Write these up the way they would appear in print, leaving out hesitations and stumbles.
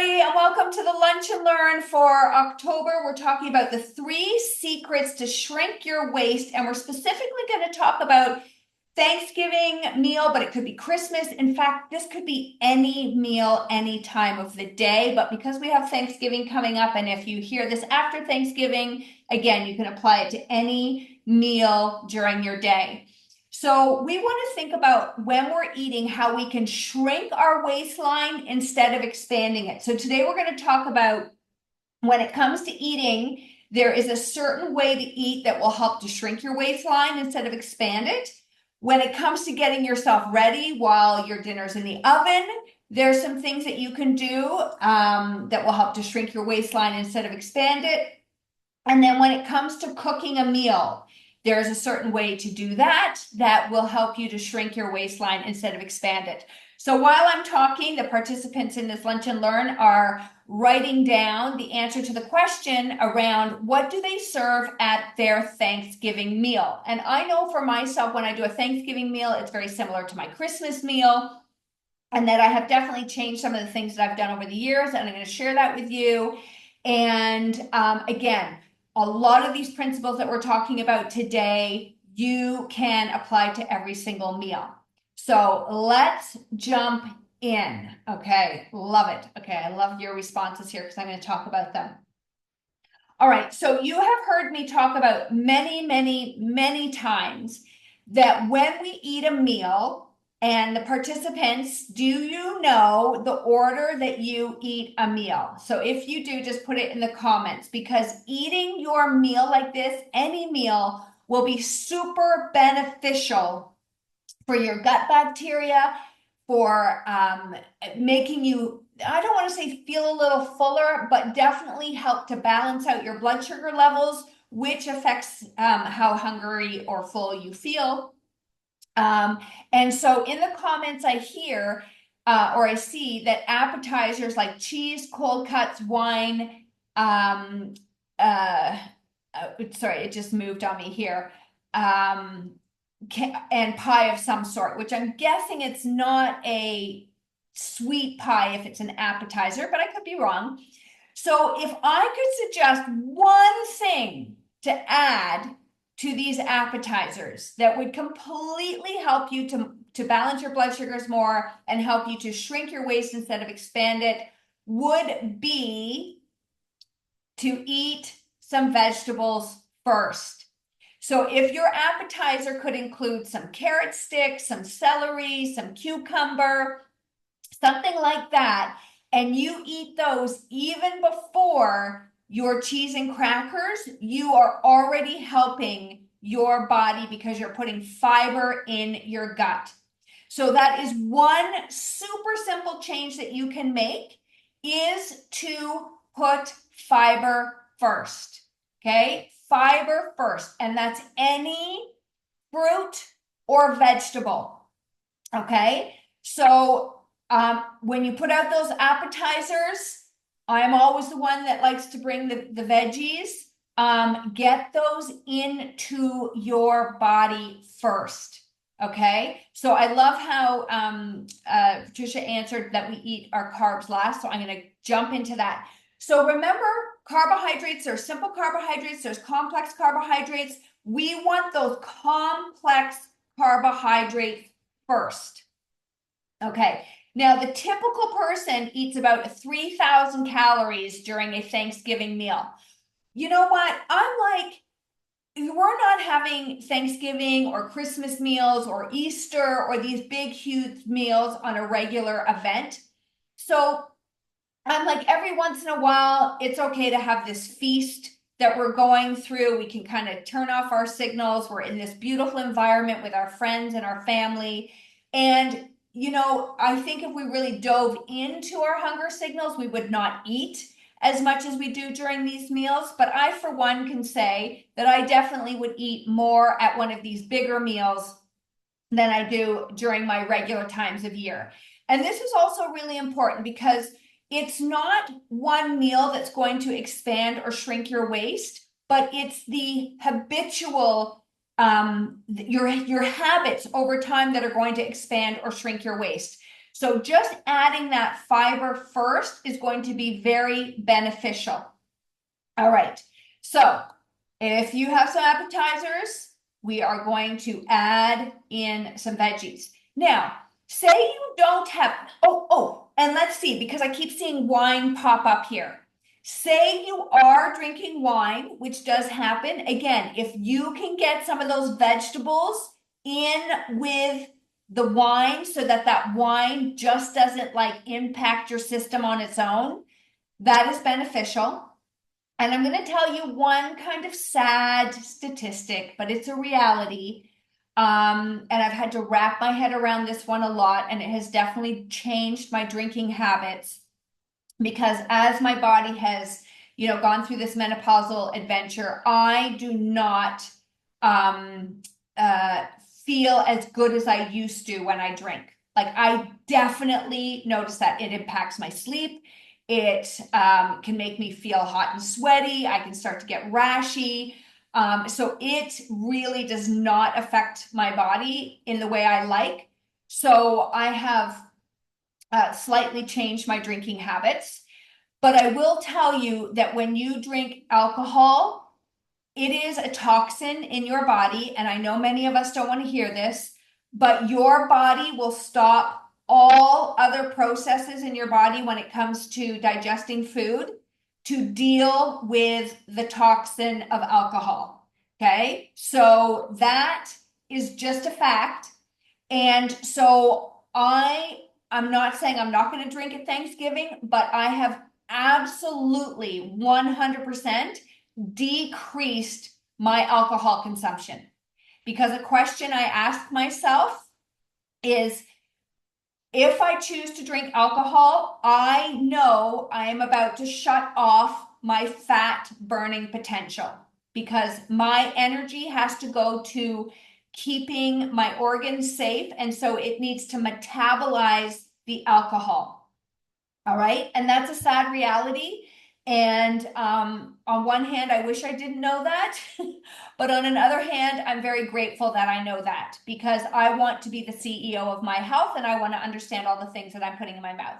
everybody, and welcome to the Lunch and Learn for October. We're talking about the 3 secrets to shrink your waist, and we're specifically going to talk about Thanksgiving meal, but it could be Christmas. In fact, this could be any meal, any time of the day. But because we have Thanksgiving coming up, and if you hear this after Thanksgiving, again, you can apply it to any meal during your day. So we want to think about when we're eating, how we can shrink our waistline instead of expanding it. So today we're going to talk about when it comes to eating, there is a certain way to eat that will help to shrink your waistline instead of expand it. When it comes to getting yourself ready while your dinner's in the oven, there's some things that you can do that will help to shrink your waistline instead of expand it. And then when it comes to cooking a meal, there's a certain way to do that that will help you to shrink your waistline instead of expand it. So while I'm talking, the participants in this Lunch and Learn are writing down the answer to the question around what do they serve at their Thanksgiving meal. And I know for myself, when I do a Thanksgiving meal, it's very similar to my Christmas meal, and that I have definitely changed some of the things that I've done over the years, and I'm going to share that with you. And again, a lot of these principles that we're talking about today, you can apply to every single meal. So let's jump in. Okay, love it. Okay, I love your responses here because I'm going to talk about them. All right, so you have heard me talk about many times that when we eat a meal, and the participants, do you know the order that you eat a meal? So if you do, just put it in the comments, because eating your meal like this, any meal, will be super beneficial for your gut bacteria, for making you, I don't want to say feel a little fuller, but definitely help to balance out your blood sugar levels, which affects how hungry or full you feel. And so in the comments I hear or I see that appetizers like cheese, cold cuts, wine, sorry, it just moved on me here, and pie of some sort, which I'm guessing it's not a sweet pie if it's an appetizer, but I could be wrong. So if I could suggest one thing to add to these appetizers that would completely help you to balance your blood sugars more and help you to shrink your waist instead of expand it, would be to eat some vegetables first. So if your appetizer could include some carrot sticks, some celery, some cucumber, something like that, and you eat those even before your cheese and crackers, you are already helping your body because you're putting fiber in your gut. So that is one super simple change that you can make, is to put fiber first. Okay, fiber first, and that's any fruit or vegetable. Okay, so when you put out those appetizers, I'm always the one that likes to bring the veggies. Get those into your body first. Okay, so I love how Patricia answered that we eat our carbs last, so I'm going to jump into that. So remember, carbohydrates, there's simple carbohydrates, there's complex carbohydrates. We want those complex carbohydrates first. Okay, now the typical person eats about 3,000 calories during a Thanksgiving meal. You know what? I'm like, we're not having Thanksgiving or Christmas meals or Easter or these big, huge meals on a regular event. So I'm like, every once in a while, it's okay to have this feast that we're going through. We can kind of turn off our signals. We're in this beautiful environment with our friends and our family. And, you know, I think if we really dove into our hunger signals, we would not eat as much as we do during these meals. But I, for one, can say that I definitely would eat more at one of these bigger meals than I do during my regular times of year. And this is also really important because it's not one meal that's going to expand or shrink your waist, but it's the habitual, your habits over time that are going to expand or shrink your waist. So just adding that fiber first is going to be very beneficial. All right. So if you have some appetizers, we are going to add in some veggies. Now, say you don't have, and let's see, because I keep seeing wine pop up here. Say you are drinking wine, which does happen. Again, if you can get some of those vegetables in with the wine so that that wine just doesn't like impact your system on its own, that is beneficial. And I'm going to tell you one kind of sad statistic, but it's a reality. And I've had to wrap my head around this one a lot, and it has definitely changed my drinking habits because as my body has, gone through this menopausal adventure, I do not feel as good as I used to when I drink. Like I definitely notice that it impacts my sleep. It can make me feel hot and sweaty. I can start to get rashy. So it really does not affect my body in the way I like. So I have slightly changed my drinking habits. But I will tell you that when you drink alcohol, it is a toxin in your body. And I know many of us don't want to hear this, but your body will stop all other processes in your body when it comes to digesting food to deal with the toxin of alcohol. Okay. So that is just a fact. And so I'm not saying I'm not going to drink at Thanksgiving, but I have absolutely 100% decreased my alcohol consumption. Because a question I ask myself is, if I choose to drink alcohol, I know I am about to shut off my fat burning potential because my energy has to go to keeping my organs safe. And so it needs to metabolize the alcohol. All right. And that's a sad reality. And on one hand, I wish I didn't know that. But on another hand, I'm very grateful that I know that because I want to be the CEO of my health and I want to understand all the things that I'm putting in my mouth.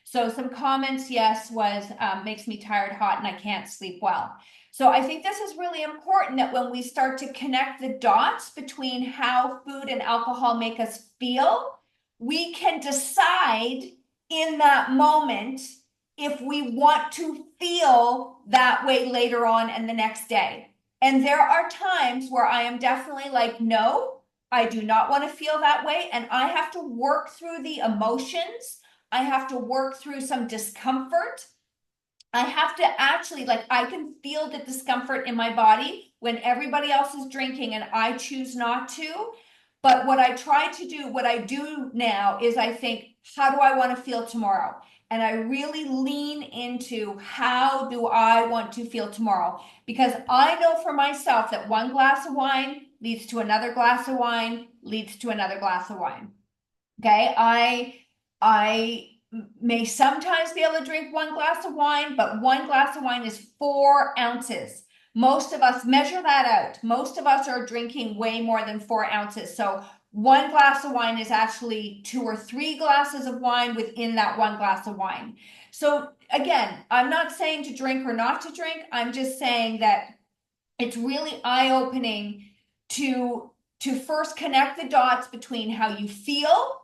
So some comments, yes, was makes me tired, hot, and I can't sleep well. So I think this is really important that when we start to connect the dots between how food and alcohol make us feel, we can decide in that moment if we want to feel that way later on and the next day. And there are times where I am definitely like, no, I do not want to feel that way. And I have to work through the emotions. I have to work through some discomfort. I have to actually, like, I can feel the discomfort in my body when everybody else is drinking and I choose not to. But what I do now is I think, how do I want to feel tomorrow? And I really lean into how do I want to feel tomorrow? Because I know for myself that one glass of wine leads to another glass of wine, leads to another glass of wine. Okay. I may sometimes be able to drink one glass of wine, but one glass of wine is 4 ounces. Most of us measure that out. Most of us are drinking way more than 4 ounces. So one glass of wine is actually 2 or 3 glasses of wine within that one glass of wine. So again, I'm not saying to drink or not to drink. I'm just saying that it's really eye-opening to first connect the dots between how you feel.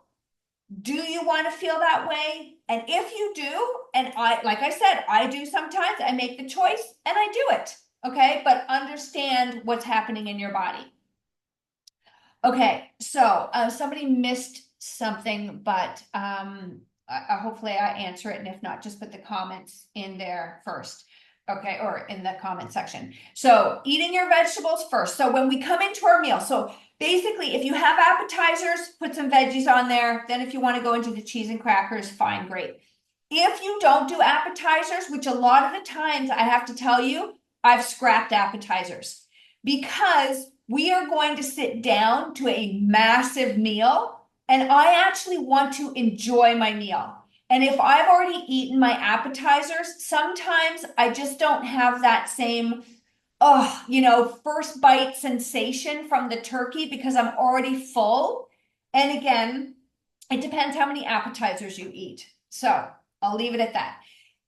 Do you want to feel that way? And if you do, and like I said, I do sometimes, I make the choice and I do it. Okay. But understand what's happening in your body. Okay. So somebody missed something, but hopefully I answer it. And if not, just put the comments in there first. Okay. Or in the comment section. So eating your vegetables first. So when we come into our meal, so basically, if you have appetizers, put some veggies on there. Then if you want to go into the cheese and crackers, fine, great. If you don't do appetizers, which a lot of the times I have to tell you, I've scrapped appetizers because we are going to sit down to a massive meal and I actually want to enjoy my meal. And if I've already eaten my appetizers, sometimes I just don't have that same first bite sensation from the turkey because I'm already full. And again, It depends how many appetizers you eat. So I'll leave it at that.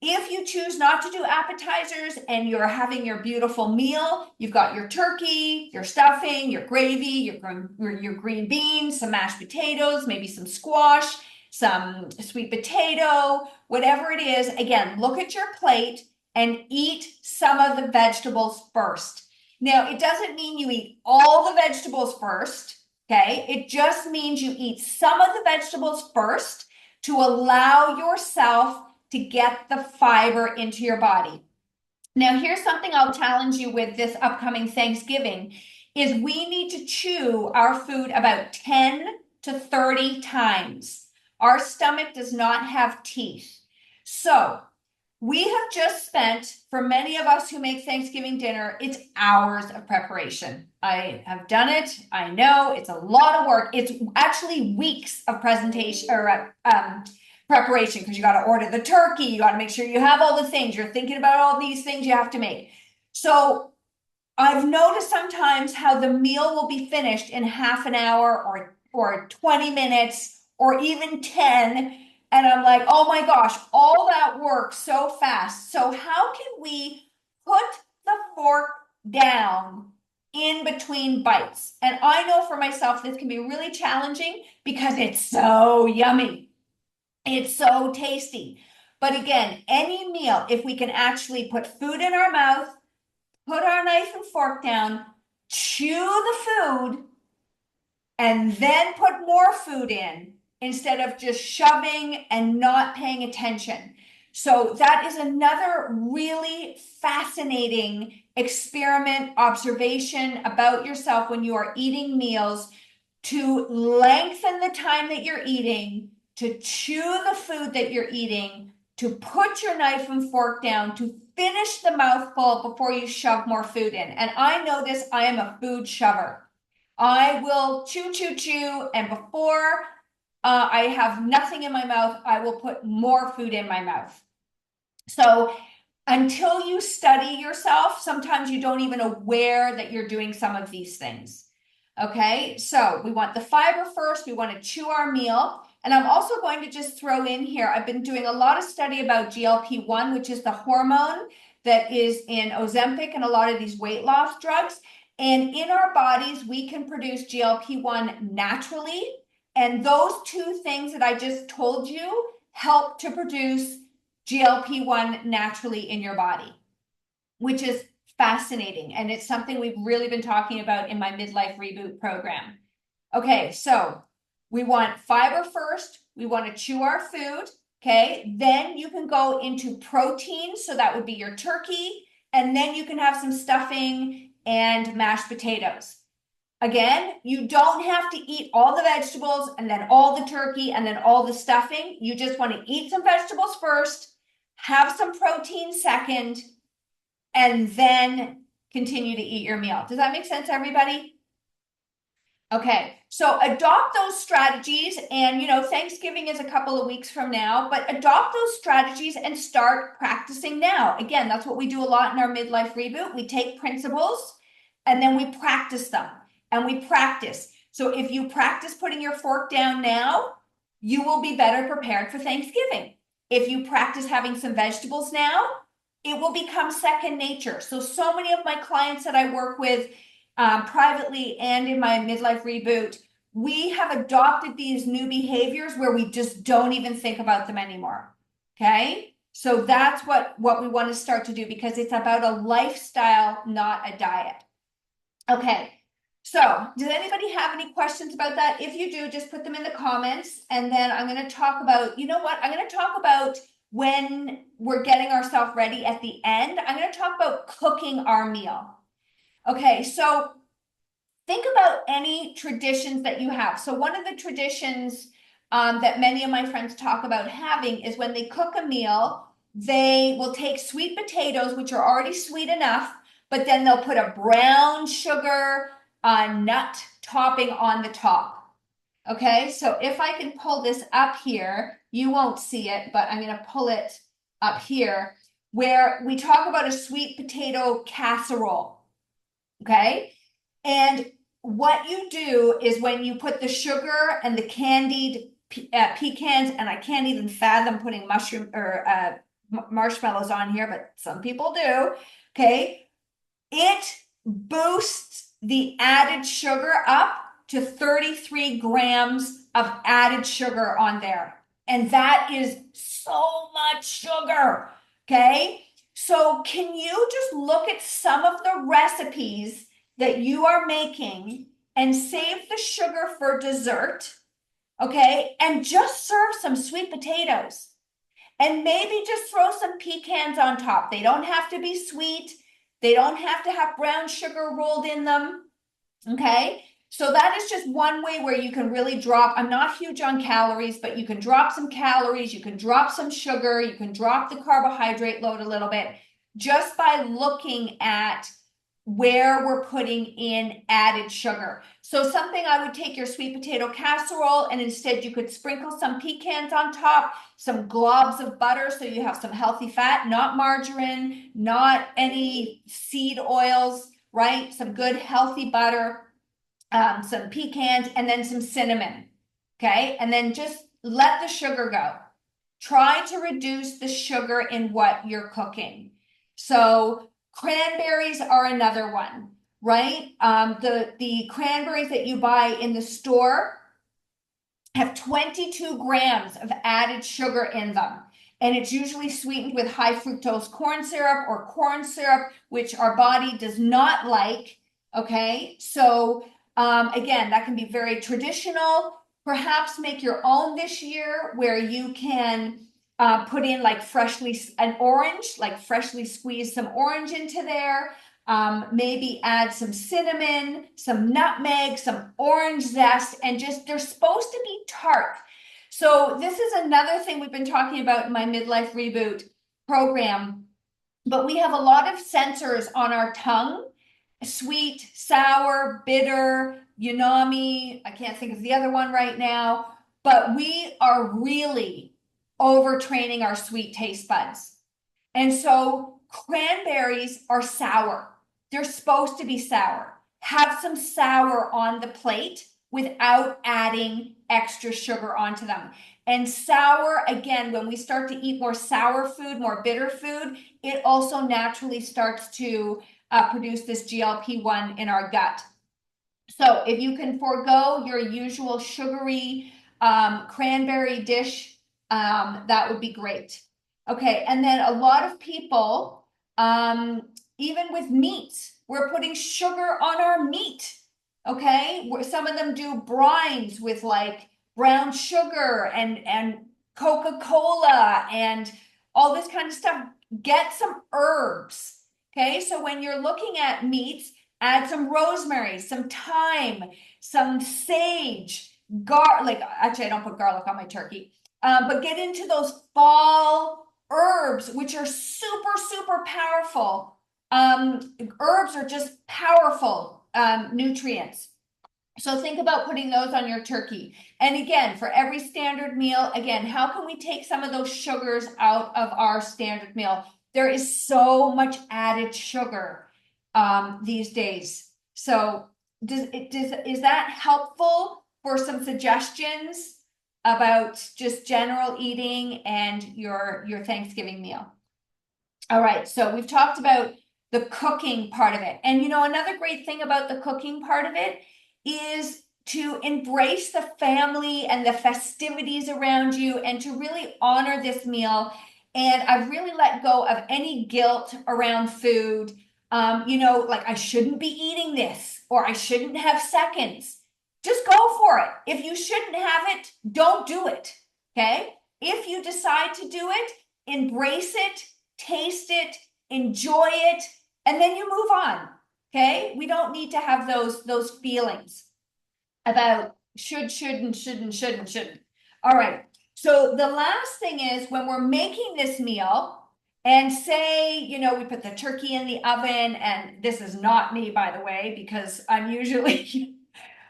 If you choose not to do appetizers and you're having your beautiful meal, you've got your turkey, your stuffing, your gravy, your green beans, some mashed potatoes, maybe some squash, some sweet potato, whatever it is. Again, look at your plate and eat some of the vegetables first. Now, it doesn't mean you eat all the vegetables first. Okay, it just means you eat some of the vegetables first to allow yourself to get the fiber into your body. Now, here's something I'll challenge you with this upcoming Thanksgiving is we need to chew our food about 10 to 30 times. Our stomach does not have teeth. So we have just spent, for many of us who make Thanksgiving dinner, it's hours of preparation. I have done it. I know it's a lot of work. It's actually weeks of presentation or preparation because you got to order the turkey. You got to make sure you have all the things. You're thinking about all these things you have to make. So I've noticed sometimes how the meal will be finished in half an hour or 20 minutes or even 10. And I'm like, oh my gosh, all that work so fast. So how can we put the fork down in between bites? And I know for myself, this can be really challenging because it's so yummy. It's so tasty. But again, any meal, if we can actually put food in our mouth, put our knife and fork down, chew the food, and then put more food in instead of just shoving and not paying attention. So that is another really fascinating experiment, observation about yourself when you are eating meals to lengthen the time that you're eating, to chew the food that you're eating, to put your knife and fork down, to finish the mouthful before you shove more food in. And I notice I am a food shover. I will chew, chew, chew, and before I have nothing in my mouth, I will put more food in my mouth. So until you study yourself, sometimes you don't even aware that you're doing some of these things. Okay, so we want the fiber first. We want to chew our meal. And I'm also going to just throw in here, I've been doing a lot of study about GLP-1, which is the hormone that is in Ozempic and a lot of these weight loss drugs. And in our bodies, we can produce GLP-1 naturally. And those two things that I just told you help to produce GLP-1 naturally in your body, which is fascinating. And it's something we've really been talking about in my Midlife Reboot program. Okay, so we want fiber first. We want to chew our food. Okay, then you can go into protein. So that would be your turkey. And then you can have some stuffing and mashed potatoes. Again, you don't have to eat all the vegetables and then all the turkey and then all the stuffing. You just want to eat some vegetables first, have some protein second, and then continue to eat your meal. Does that make sense, everybody? Okay, so adopt those strategies, and Thanksgiving is a couple of weeks from now, but adopt those strategies and start practicing now. Again, that's what we do a lot in our Midlife Reboot. We take principles and then we practice them, and we practice. So if you practice putting your fork down now, you will be better prepared for Thanksgiving. If you practice having some vegetables now, it will become second nature. So many of my clients that I work with privately and in my Midlife Reboot, we have adopted these new behaviors where we just don't even think about them anymore. Okay, so that's what we want to start to do, because it's about a lifestyle, not a diet. Okay, so does anybody have any questions about that? If you do, just put them in the comments, and then I'm going to talk about, I'm going to talk about when we're getting ourselves ready at the end. I'm going to talk about cooking our meal. Okay, so think about any traditions that you have. So one of the traditions that many of my friends talk about having is when they cook a meal, they will take sweet potatoes, which are already sweet enough, but then they'll put a brown sugar nut topping on the top. Okay, so if I can pull this up here, you won't see it, but I'm going to pull it up here, where we talk about a sweet potato casserole. Okay, and what you do is when you put the sugar and the candied pecans, and I can't even fathom putting mushroom or marshmallows on here, but some people do. Okay. It boosts the added sugar up to 33 grams of added sugar on there. And that is so much sugar. Okay. So can you just look at some of the recipes that you are making and save the sugar for dessert? Okay. And just serve some sweet potatoes. And maybe just throw some pecans on top. They don't have to be sweet. They don't have to have brown sugar rolled in them. Okay. So that is just one way where you can really drop. I'm not huge on calories, but you can drop some calories. You can drop some sugar. You can drop the carbohydrate load a little bit just by looking at where we're putting in added sugar. So something, I would take your sweet potato casserole and instead you could sprinkle some pecans on top, some globs of butter so you have some healthy fat, not margarine, not any seed oils, right? Some good healthy butter, some pecans, and then some cinnamon. Okay. And then just let the sugar go. Try to reduce the sugar in what you're cooking. So cranberries are another one, right? The cranberries that you buy in the store have 22 grams of added sugar in them. And it's usually sweetened with high fructose corn syrup or corn syrup, which our body does not like. Okay. So again, that can be very traditional. Perhaps make your own this year where you can put in like freshly squeeze some orange into there. Maybe add some cinnamon, some nutmeg, some orange zest, and just, they're supposed to be tart. So this is another thing we've been talking about in my Midlife Reboot program, but we have a lot of sensors on our tongue: sweet, sour, bitter, umami. I can't think of the other one right now, but we are really overtraining our sweet taste buds. And so cranberries are sour. They're supposed to be sour. Have some sour on the plate without adding extra sugar onto them. And sour, again, when we start to eat more sour food, more bitter food, it also naturally starts to produce this GLP-1 in our gut. So if you can forego your usual sugary cranberry dish, that would be great. Okay, and then a lot of people, even with meats, we're putting sugar on our meat. Okay, some of them do brines with like brown sugar and Coca-Cola and all this kind of stuff. Get some herbs. Okay, so when you're looking at meats, add some rosemary, some thyme, some sage, garlic. Actually, I don't put garlic on my turkey, but get into those fall herbs, which are super, super powerful. Herbs are just powerful nutrients. So think about putting those on your turkey. And again, for every standard meal, again, how can we take some of those sugars out of our standard meal? There is so much added sugar these days. So is that helpful for some suggestions about just general eating and your Thanksgiving meal? All right, so we've talked about the cooking part of it. And another great thing about the cooking part of it is to embrace the family and the festivities around you and to really honor this meal. And I've really let go of any guilt around food. Like I shouldn't be eating this or I shouldn't have seconds. Just go for it. If you shouldn't have it, don't do it. Okay. If you decide to do it, embrace it, taste it, enjoy it, and then you move on. Okay. We don't need to have those feelings about shouldn't. All right. So the last thing is when we're making this meal, and say, we put the turkey in the oven, and this is not me, by the way, because I'm usually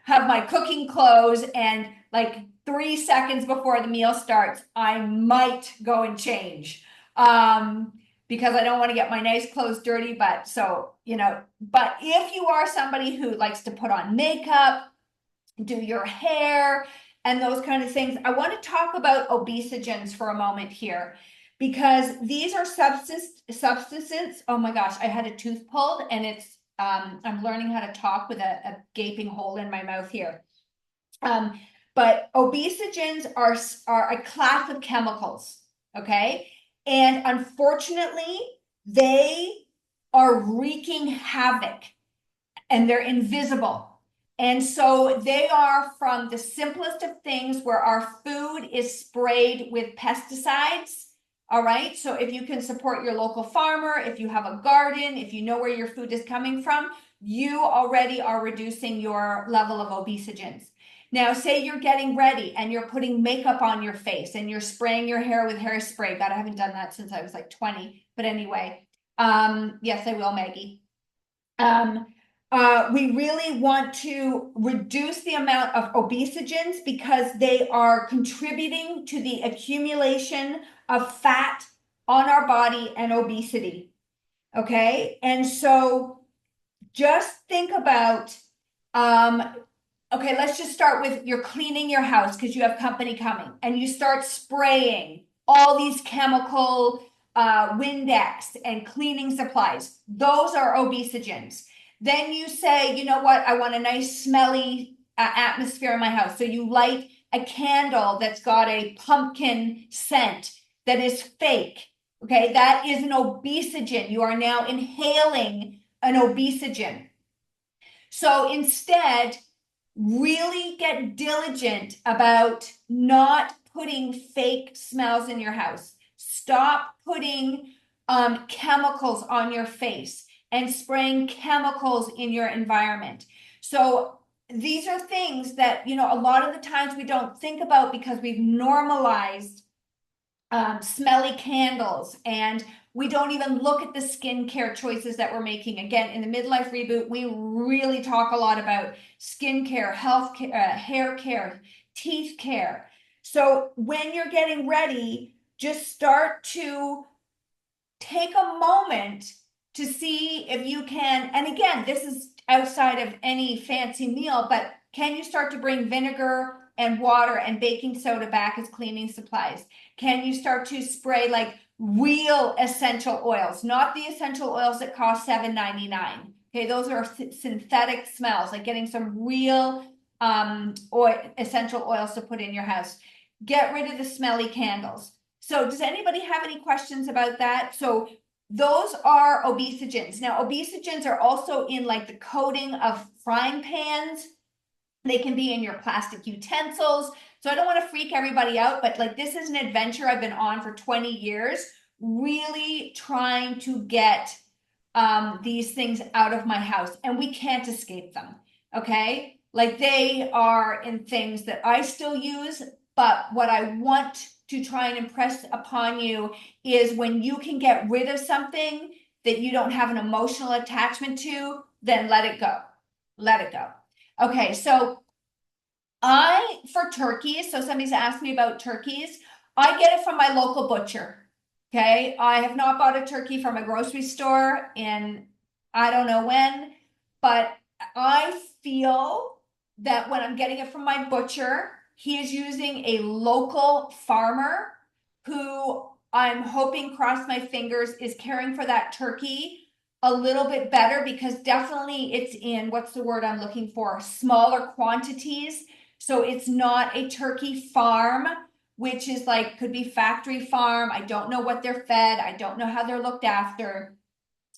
have my cooking clothes, and like 3 seconds before the meal starts, I might go and change because I don't want to get my nice clothes dirty. But but if you are somebody who likes to put on makeup, do your hair, and those kind of things. I want to talk about obesegens for a moment here, because these are substances. Oh my gosh, I had a tooth pulled, and I'm learning how to talk with a gaping hole in my mouth here. But obesegens are a class of chemicals, okay? And unfortunately, they are wreaking havoc, and they're invisible. And so they are from the simplest of things, where our food is sprayed with pesticides. All right. So if you can support your local farmer, if you have a garden, if you know where your food is coming from, you already are reducing your level of obesegens. Now, say you're getting ready and you're putting makeup on your face and you're spraying your hair with hairspray. God, I haven't done that since I was like 20. But anyway, yes, I will, Maggie. We really want to reduce the amount of obesegens, because they are contributing to the accumulation of fat on our body and obesity. Okay. And so just think about, okay, let's just start with, you're cleaning your house because you have company coming, and you start spraying all these chemical Windex and cleaning supplies. Those are obesegens. Then you say, you know what, I want a nice smelly atmosphere in my house. So you light a candle that's got a pumpkin scent that is fake. Okay, that is an obesegen. You are now inhaling an obesegen. So instead, really get diligent about not putting fake smells in your house. Stop putting chemicals on your face and spraying chemicals in your environment. So these are things that, you know, a lot of the times we don't think about, because we've normalized smelly candles, and we don't even look at the skincare choices that we're making. Again, in the Midlife Reboot, we really talk a lot about skincare, health care, hair care, teeth care. So when you're getting ready, just start to take a moment to see if you can, and again, this is outside of any fancy meal, but can you start to bring vinegar and water and baking soda back as cleaning supplies? Can you start to spray like real essential oils, not the essential oils that cost $7.99? Okay, those are synthetic smells, like getting some real essential oils to put in your house. Get rid of the smelly candles. So does anybody have any questions about that? So those are obesegens. Now, obesegens are also in like the coating of frying pans. They can be in your plastic utensils. So I don't want to freak everybody out, but like, this is an adventure I've been on for 20 years, really trying to get these things out of my house, and we can't escape them. Okay. Like, they are in things that I still use, but what I want to try and impress upon you is, when you can get rid of something that you don't have an emotional attachment to, then let it go. Let it go. Okay, so for turkeys, so somebody's asked me about turkeys. I get it from my local butcher. Okay, I have not bought a turkey from a grocery store in I don't know when, but I feel that when I'm getting it from my butcher, he is using a local farmer who, I'm hoping, cross my fingers, is caring for that turkey a little bit better, because definitely it's in, what's the word I'm looking for, smaller quantities. So it's not a turkey farm, which is like, could be factory farm. I don't know what they're fed. I don't know how they're looked after.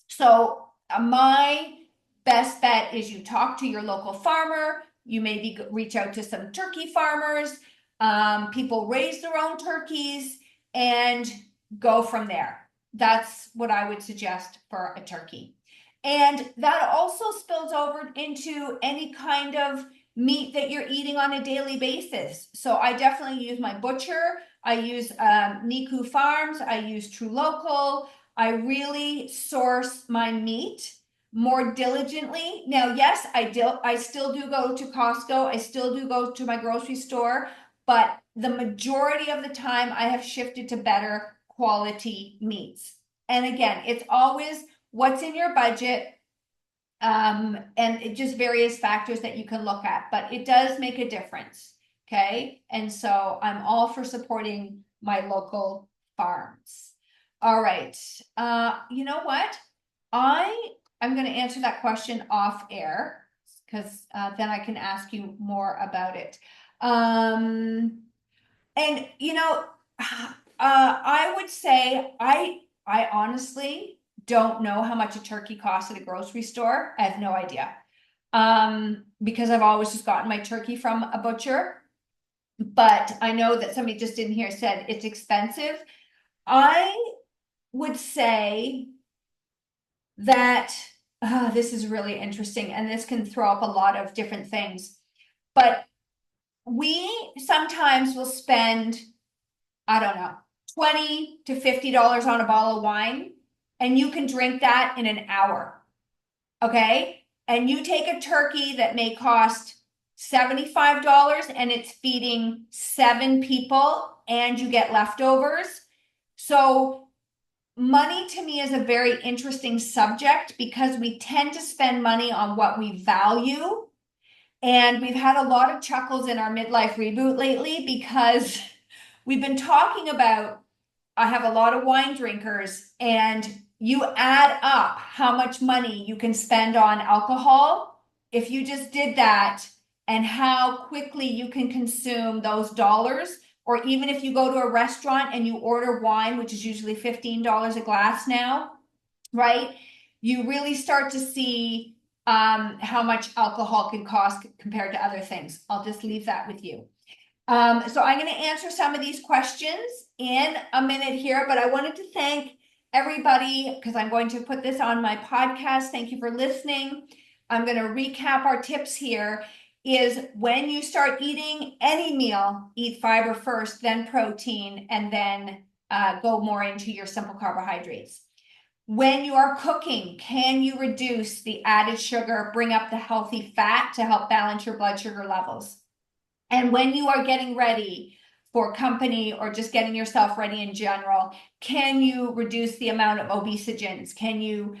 So my best bet is you talk to your local farmer. You maybe reach out to some turkey farmers. People raise their own turkeys, and go from there. That's what I would suggest for a turkey. And that also spills over into any kind of meat that you're eating on a daily basis. So I definitely use my butcher. I use Niku Farms. I use True Local. I really source my meat more diligently. Now, yes, I still do go to Costco. I still do go to my grocery store, but the majority of the time I have shifted to better quality meats. And again, it's always what's in your budget, and it just various factors that you can look at, but it does make a difference. Okay. And so I'm all for supporting my local farms. All right. You know what? I'm going to answer that question off air because then I can ask you more about it. And I would say I honestly don't know how much a turkey costs at a grocery store. I have no idea. Because I've always just gotten my turkey from a butcher. But I know that somebody just in here said it's expensive. I would say that this is really interesting, and this can throw up a lot of different things. But we sometimes will spend, I don't know, $20 to $50 on a bottle of wine, and you can drink that in an hour. Okay. And you take a turkey that may cost $75 and it's feeding 7 people and you get leftovers. So money to me is a very interesting subject because we tend to spend money on what we value. And we've had a lot of chuckles in our midlife reboot lately because we've been talking about, I have a lot of wine drinkers, and you add up how much money you can spend on alcohol if you just did that, and how quickly you can consume those dollars. Or even if you go to a restaurant and you order wine, which is usually $15 a glass now, right? You really start to see how much alcohol can cost compared to other things. I'll just leave that with you. So I'm going to answer some of these questions in a minute here, but I wanted to thank everybody because I'm going to put this on my podcast. Thank you for listening. I'm going to recap our tips here. Is when you start eating any meal, eat fiber first, then protein, and then go more into your simple carbohydrates. When you are cooking, can you reduce the added sugar, bring up the healthy fat to help balance your blood sugar levels? And when you are getting ready for company or just getting yourself ready in general, can you reduce the amount of obesegens? Can you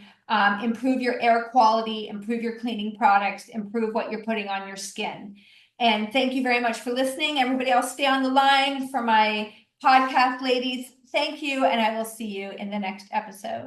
improve your air quality, improve your cleaning products, improve what you're putting on your skin? And thank you very much for listening. Everybody else stay on the line for my podcast ladies. Thank you, and I will see you in the next episode.